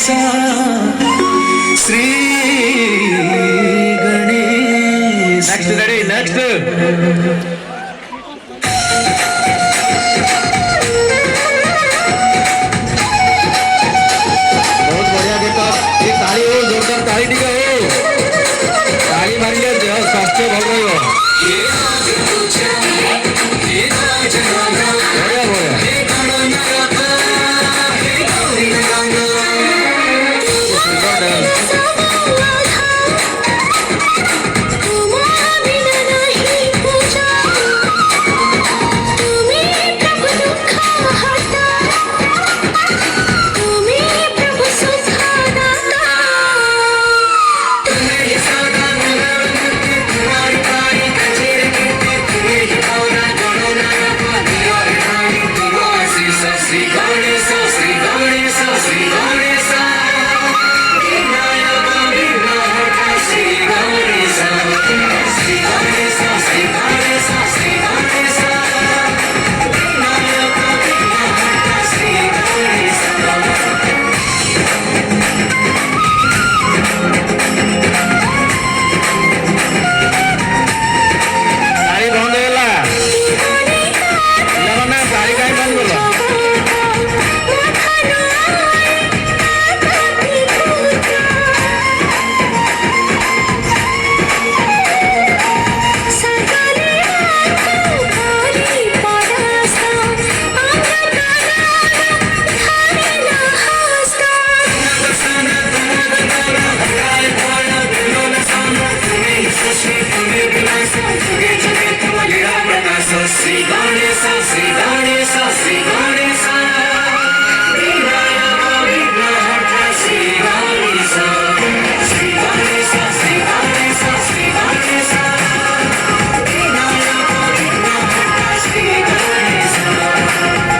Ganesha Shri Ganesh. Next ready next. स्वास्थ्य भल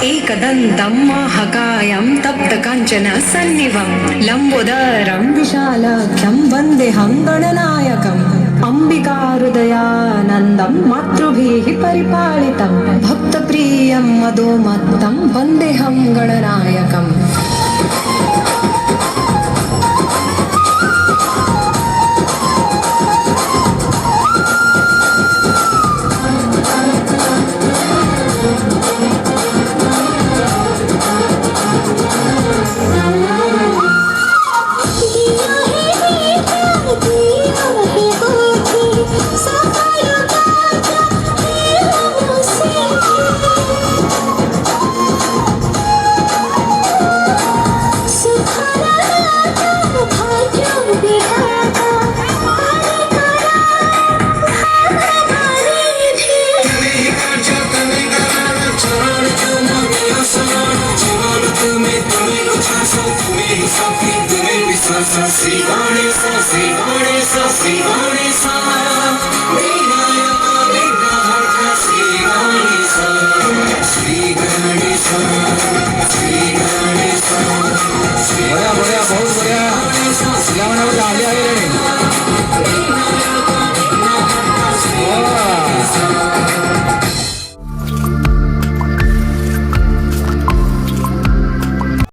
एकदन्तं महाकायं तप्तकाञ्चन सन्निभं लम्बोदरं विशालाख्यं वन्देऽहं गणनायकम् अम्बिकाहृदयानन्दं मातृभिः परिपालितं भक्तप्रियं मदोमत्तं वन्देऽहं गणनायकम्। श्री गणेश श्री गणेश श्री गणेश श्री गणेश श्री गणेश श्री गणेश। बढ़िया बढ़िया बहुत बढ़िया।